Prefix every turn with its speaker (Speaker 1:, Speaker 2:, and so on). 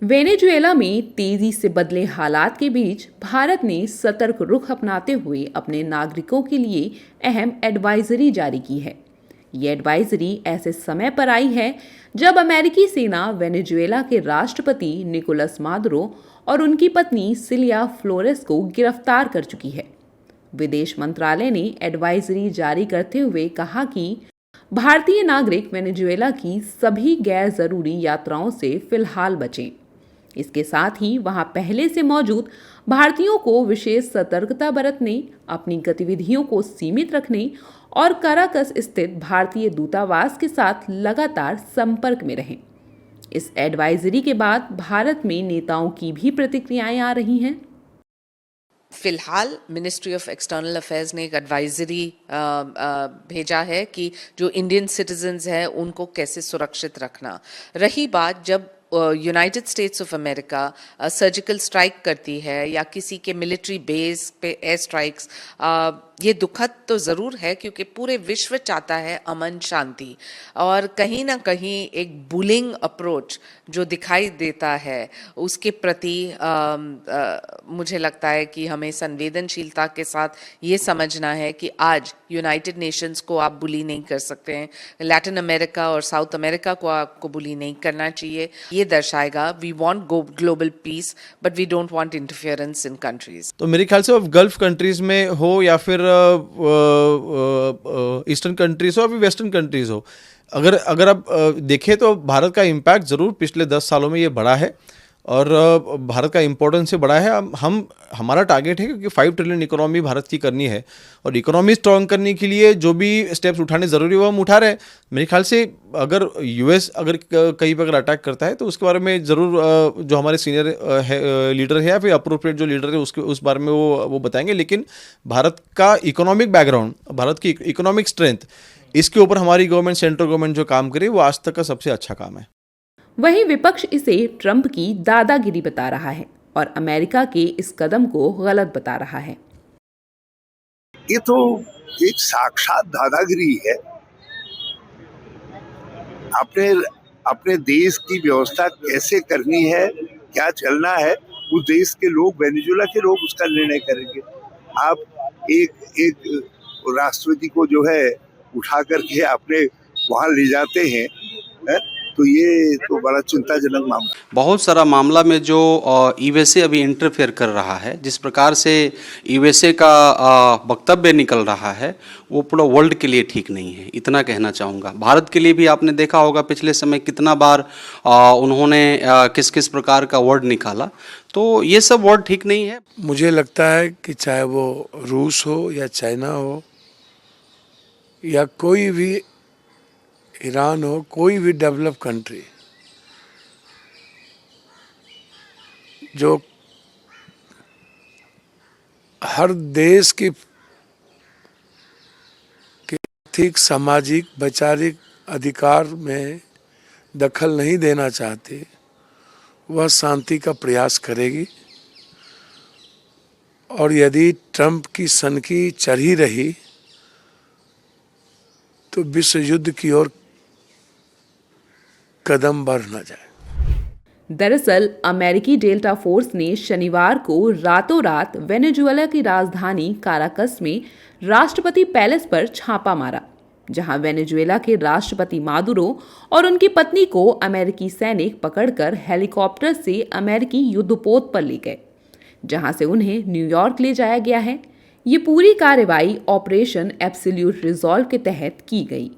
Speaker 1: Venezuela में तेजी से बदले हालात के बीच भारत ने सतर्क रुख अपनाते हुए अपने नागरिकों के लिए अहम एडवाइजरी जारी की है। ये एडवाइजरी ऐसे समय पर आई है जब अमेरिकी सेना वेनेजुएला के राष्ट्रपति निकोलस मादुरो और उनकी पत्नी सिलिया फ्लोरेस को गिरफ्तार कर चुकी है। विदेश मंत्रालय ने एडवाइजरी जारी करते हुए कहा कि भारतीय नागरिक वेनेजुएला की सभी गैर जरूरी यात्राओं से फिलहाल बचें। इसके साथ ही वहां पहले से मौजूद भारतीयों को विशेष सतर्कता बरतने, अपनी गतिविधियों को सीमित रखने और कराकस स्थित भारतीय दूतावास के साथ लगातार संपर्क में रहें। इस एडवाइजरी के बाद भारत में नेताओं की भी प्रतिक्रियाएं आ रही हैं।
Speaker 2: फिलहाल मिनिस्ट्री ऑफ एक्सटर्नल अफेयर्स ने एक एडवाइजरी भेजा है कि जो इंडियन सिटीजन्स हैं उनको कैसे सुरक्षित रखना। रही बात जब United states of America surgical strike करती है या किसी के मिलिट्री बेस पे एयर स्ट्राइक्स, ये दुखद तो ज़रूर है क्योंकि पूरे विश्व चाहता है अमन शांति, और कहीं ना कहीं एक बुलिंग अप्रोच जो दिखाई देता है उसके प्रति मुझे लगता है कि हमें संवेदनशीलता के साथ ये समझना है कि आज यूनाइटेड नेशंस को आप बुली नहीं कर सकते हैं, लैटिन अमेरिका और साउथ अमेरिका को आपको बुली नहीं करना चाहिए। ये दर्शाएगा we want global peace but we don't want interference in countries.
Speaker 3: तो मेरे ख्याल से गल्फ कंट्रीज में हो या फिर ईस्टर्न कंट्रीज हो या फिर वेस्टर्न कंट्रीज हो, अगर आप देखें तो भारत का इम्पैक्ट ज़रूर पिछले 10 सालों में ये बढ़ा है और भारत का इम्पोर्टेंस से बढ़ा है। हमारा टारगेट है क्योंकि 5 ट्रिलियन इकोनॉमी भारत की करनी है और इकोनॉमी स्ट्रॉन्ग करने के लिए जो भी स्टेप्स उठाने ज़रूरी वो हम उठा रहे हैं। मेरे ख्याल से अगर यूएस अगर कहीं पर अगर अटैक करता है तो उसके बारे में ज़रूर जो हमारे सीनियर लीडर है या फिर अप्रोप्रिएट जो लीडर है उस बारे में वो बताएंगे। लेकिन भारत का इकोनॉमिक बैकग्राउंड, भारत की इकोनॉमिक स्ट्रेंथ, इसके ऊपर हमारी गवर्नमेंट, सेंट्रल गवर्नमेंट जो काम करे वो आज तक का सबसे अच्छा काम है।
Speaker 1: वहीं विपक्ष इसे ट्रंप की दादागिरी बता रहा है और अमेरिका के इस कदम को गलत बता रहा है।
Speaker 4: ये तो एक साक्षात दादागिरी है। अपने देश की व्यवस्था कैसे करनी है, क्या चलना है, उस देश के लोग, वेनेजुएला के लोग उसका निर्णय करेंगे। आप एक राष्ट्रपति को जो है उठा करके अपने वहां ले जाते हैं, तो ये तो बड़ा चिंताजनक मामला।
Speaker 5: बहुत सारा मामला में जो यूएसए अभी इंटरफेयर कर रहा है, जिस प्रकार से यूएसए का वक्तव्य निकल रहा है वो पूरा वर्ल्ड के लिए ठीक नहीं है, इतना कहना चाहूँगा। भारत के लिए भी आपने देखा होगा पिछले समय कितना बार उन्होंने किस किस प्रकार का वर्ड निकाला, तो ये सब वर्ड ठीक नहीं है।
Speaker 6: मुझे लगता है कि चाहे वो रूस हो या चाइना हो या कोई भी ईरान हो, कोई भी डेवलप कंट्री जो हर देश की आर्थिक, सामाजिक, वैचारिक अधिकार में दखल नहीं देना चाहती, वह शांति का प्रयास करेगी। और यदि ट्रंप की सनकी चढ़ी रही तो विश्व युद्ध की ओर कदम बढ़ न जाए।
Speaker 1: दरअसल अमेरिकी डेल्टा फोर्स ने शनिवार को रातों रात वेनेजुएला की राजधानी काराकस में राष्ट्रपति पैलेस पर छापा मारा, जहां वेनेजुएला के राष्ट्रपति मादुरो और उनकी पत्नी को अमेरिकी सैनिक पकड़कर हेलीकॉप्टर से अमेरिकी युद्धपोत पर ले गए, जहां से उन्हें न्यूयॉर्क ले जाया गया है। ये पूरी कार्रवाई ऑपरेशन एब्सोल्यूट रिजॉल्व के तहत की गई।